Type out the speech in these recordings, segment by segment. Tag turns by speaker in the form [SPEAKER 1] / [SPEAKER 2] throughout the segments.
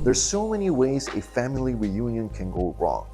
[SPEAKER 1] There's so many ways a family reunion can go wrong,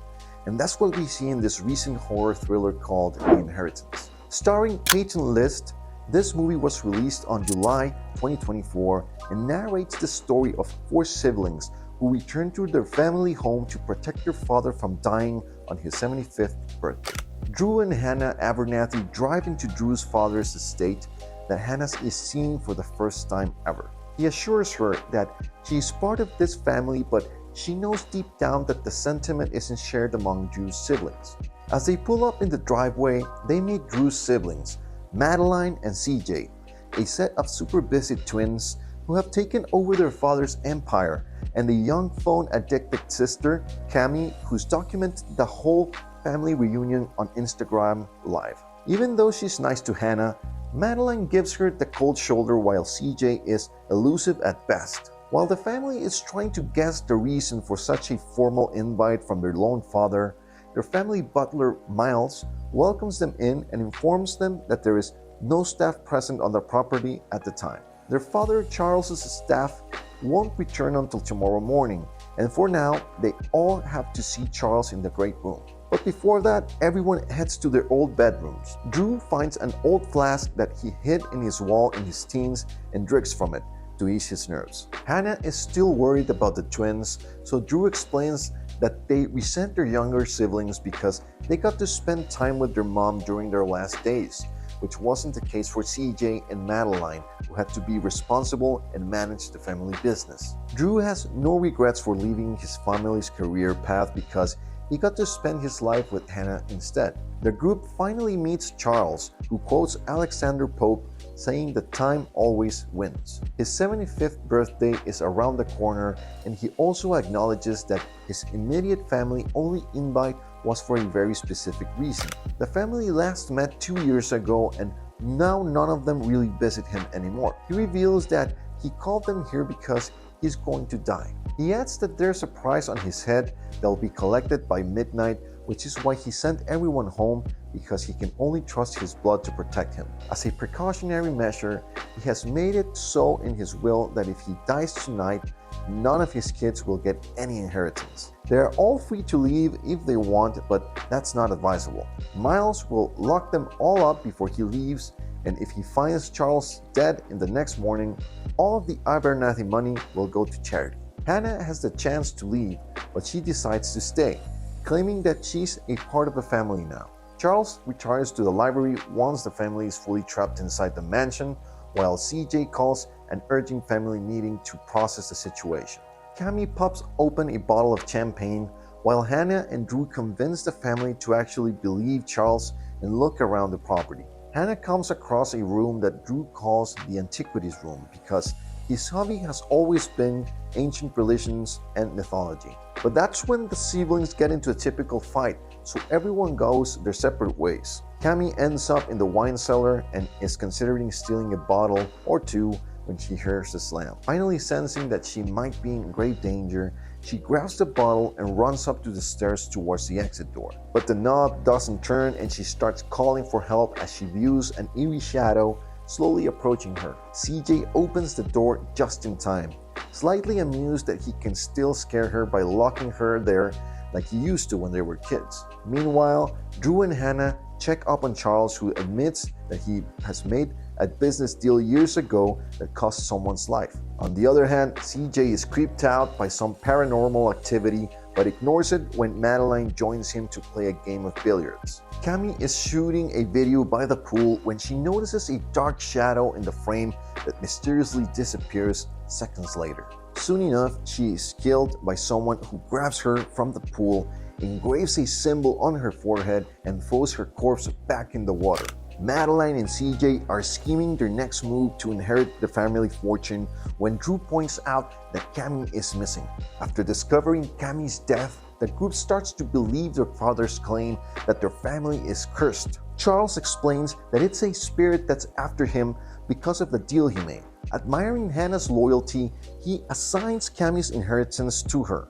[SPEAKER 1] and that's what we see in this recent horror thriller called The Inheritance. Starring Peyton, this movie was released on July 2024 and narrates the story of four siblings who return to their family home to protect their father from dying on his 75th birthday. Drew and Hannah Abernathy drive into Drew's father's estate that Hannah is seeing for the first time ever. He assures her that she is part of this family, but she knows deep down that the sentiment isn't shared among Drew's siblings. As they pull up in the driveway, they meet Drew's siblings, Madeline and CJ, a set of super busy twins who have taken over their father's empire, and the young phone-addicted sister, Cami, who's documented the whole family reunion on Instagram Live. Even though she's nice to Hannah, Madeline gives her the cold shoulder while CJ is elusive at best. While the family is trying to guess the reason for such a formal invite from their lone father, their family butler, Miles, welcomes them in and informs them that there is no staff present on the property at the time. Their father, Charles's staff, won't return until tomorrow morning, and for now, they all have to see Charles in the great room. But before that, everyone heads to their old bedrooms. Drew finds an old flask that he hid in his wall in his teens and drinks from it to ease his nerves. Hannah is still worried about the twins, so Drew explains that they resent their younger siblings because they got to spend time with their mom during their last days, which wasn't the case for CJ and Madeline, who had to be responsible and manage the family business. Drew has no regrets for leaving his family's career path because he got to spend his life with Hannah instead. The group finally meets Charles, who quotes Alexander Pope, saying that time always wins. His 75th birthday is around the corner, and he also acknowledges that his immediate family only invite was for a very specific reason. The family last met 2 years ago, and now none of them really visit him anymore. He reveals that he called them here because he's going to die. He adds that there's a price on his head that will be collected by midnight, which is why he sent everyone home, because he can only trust his blood to protect him. As a precautionary measure, he has made it so in his will that if he dies tonight, none of his kids will get any inheritance. They are all free to leave if they want, but that's not advisable. Miles will lock them all up before he leaves, and if he finds Charles dead in the next morning, all of the Abernathy money will go to charity. Hannah has the chance to leave, but she decides to stay, claiming that she's a part of the family now. Charles retires to the library once the family is fully trapped inside the mansion, while CJ calls an urgent family meeting to process the situation. Cami pops open a bottle of champagne, while Hannah and Drew convince the family to actually believe Charles and look around the property. Hannah comes across a room that Drew calls the Antiquities Room because his hobby has always been ancient religions and mythology. But that's when the siblings get into a typical fight, so everyone goes their separate ways. Cami ends up in the wine cellar and is considering stealing a bottle or two when she hears the slam. Finally sensing that she might be in grave danger, she grabs the bottle and runs up to the stairs towards the exit door. But the knob doesn't turn and she starts calling for help as she views an eerie shadow slowly approaching her. CJ opens the door just in time, slightly amused that he can still scare her by locking her there like he used to when they were kids. Meanwhile, Drew and Hannah check up on Charles, who admits that he has made a business deal years ago that cost someone's life. On the other hand, CJ is creeped out by some paranormal activity but ignores it when Madeline joins him to play a game of billiards. Cami is shooting a video by the pool when she notices a dark shadow in the frame that mysteriously disappears seconds later. Soon enough, she is killed by someone who grabs her from the pool, engraves a symbol on her forehead, and throws her corpse back in the water. Madeline and CJ are scheming their next move to inherit the family fortune when Drew points out that Cami is missing. After discovering Cami's death, the group starts to believe their father's claim that their family is cursed. Charles explains that it's a spirit that's after him because of the deal he made. Admiring Hannah's loyalty, he assigns Cami's inheritance to her.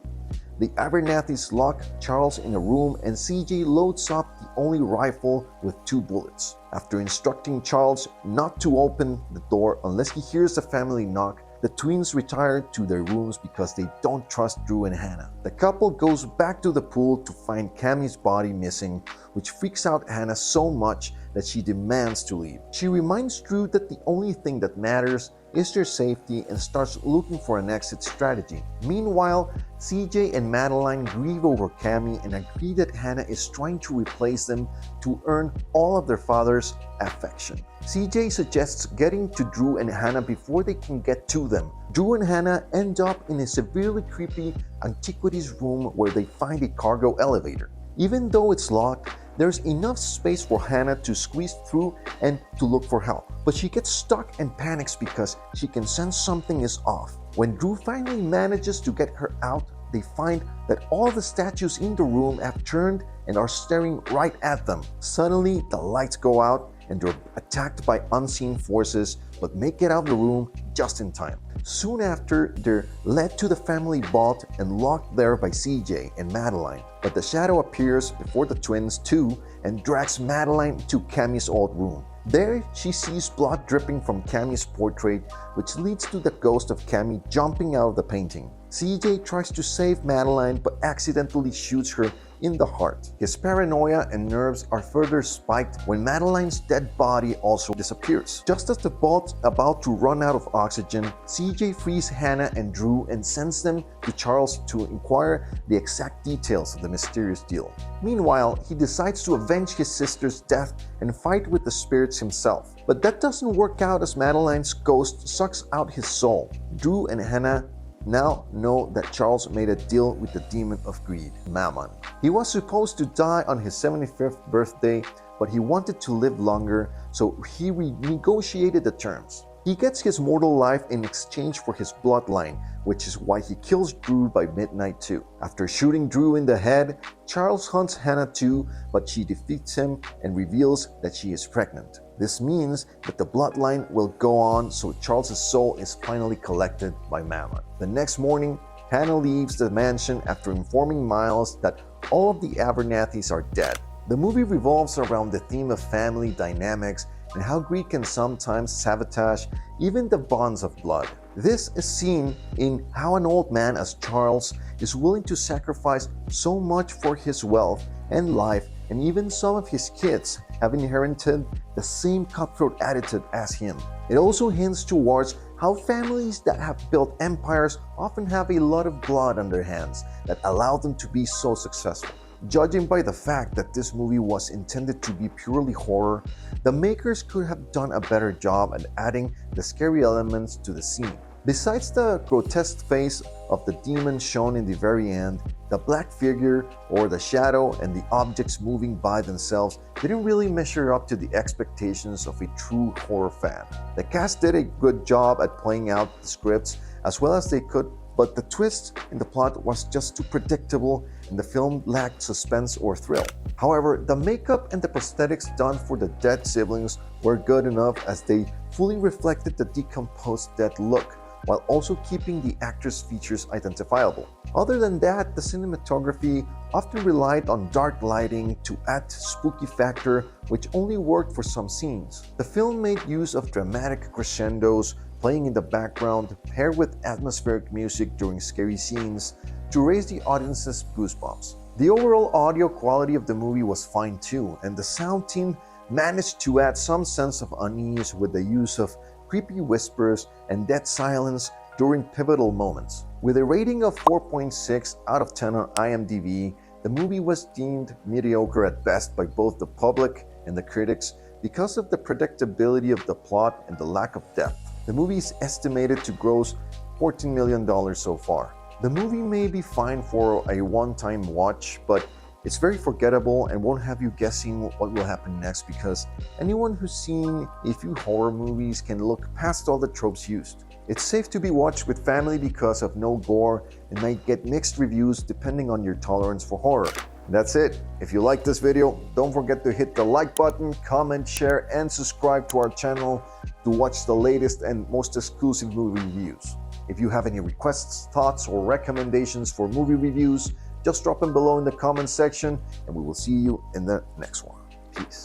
[SPEAKER 1] The Abernathys lock Charles in a room and CJ loads up the only rifle with 2 bullets. After instructing Charles not to open the door unless he hears the family knock, the twins retire to their rooms because they don't trust Drew and Hannah. The couple goes back to the pool to find Cammie's body missing, which freaks out Hannah so much that she demands to leave. She reminds Drew that the only thing that matters is their safety and starts looking for an exit strategy. Meanwhile, CJ and Madeline grieve over Cammie and agree that Hannah is trying to replace them to earn all of their father's affection. CJ suggests getting to Drew and Hannah before they can get to them. Drew and Hannah end up in a severely creepy antiquities room where they find a cargo elevator. Even though it's locked, there's enough space for Hannah to squeeze through and to look for help. But she gets stuck and panics because she can sense something is off. When Drew finally manages to get her out, they find that all the statues in the room have turned and are staring right at them. Suddenly, the lights go out and they're attacked by unseen forces, but make it out of the room just in time. Soon after, they're led to the family vault and locked there by CJ and Madeline. But the shadow appears before the twins too and drags Madeline to Cammie's old room. There, she sees blood dripping from Cammie's portrait, which leads to the ghost of Cammie jumping out of the painting. CJ tries to save Madeline but accidentally shoots her in the heart. His paranoia and nerves are further spiked when Madeline's dead body also disappears. Just as the vault's about to run out of oxygen, CJ frees Hannah and Drew and sends them to Charles to inquire the exact details of the mysterious deal. Meanwhile, he decides to avenge his sister's death and fight with the spirits himself. But that doesn't work out as Madeline's ghost sucks out his soul. Drew and Hannah now know that Charles made a deal with the demon of greed, Mammon. He was supposed to die on his 75th birthday, but he wanted to live longer, so he renegotiated the terms. He gets his mortal life in exchange for his bloodline, which is why he kills Drew by midnight too. After shooting Drew in the head, Charles hunts Hannah too, but she defeats him and reveals that she is pregnant. This means that the bloodline will go on, so Charles' soul is finally collected by Mammon. The next morning, Hannah leaves the mansion after informing Miles that all of the Abernathys are dead. The movie revolves around the theme of family dynamics and how greed can sometimes sabotage even the bonds of blood. This is seen in how an old man as Charles is willing to sacrifice so much for his wealth and life, and even some of his kids have inherited the same cutthroat attitude as him. It also hints towards how families that have built empires often have a lot of blood on their hands that allow them to be so successful. Judging by the fact that this movie was intended to be purely horror, the makers could have done a better job at adding the scary elements to the scene. Besides the grotesque face of the demon shown in the very end, the black figure or the shadow and the objects moving by themselves didn't really measure up to the expectations of a true horror fan. The cast did a good job at playing out the scripts as well as they could, but the twist in the plot was just too predictable and the film lacked suspense or thrill. However, the makeup and the prosthetics done for the dead siblings were good enough as they fully reflected the decomposed dead look, while also keeping the actors' features identifiable. Other than that, the cinematography often relied on dark lighting to add spooky factor, which only worked for some scenes. The film made use of dramatic crescendos playing in the background, paired with atmospheric music during scary scenes to raise the audience's goosebumps. The overall audio quality of the movie was fine too, and the sound team managed to add some sense of unease with the use of creepy whispers and dead silence during pivotal moments. With a rating of 4.6 out of 10 on IMDb, the movie was deemed mediocre at best by both the public and the critics because of the predictability of the plot and the lack of depth. The movie is estimated to gross $14 million so far. The movie may be fine for a one-time watch, but it's very forgettable and won't have you guessing what will happen next because anyone who's seen a few horror movies can look past all the tropes used. It's safe to be watched with family because of no gore and might get mixed reviews depending on your tolerance for horror. That's it. If you like this video, don't forget to hit the like button, comment, share, and subscribe to our channel to watch the latest and most exclusive movie reviews. If you have any requests, thoughts, or recommendations for movie reviews, just drop them below in the comment section and we will see you in the next one. Peace.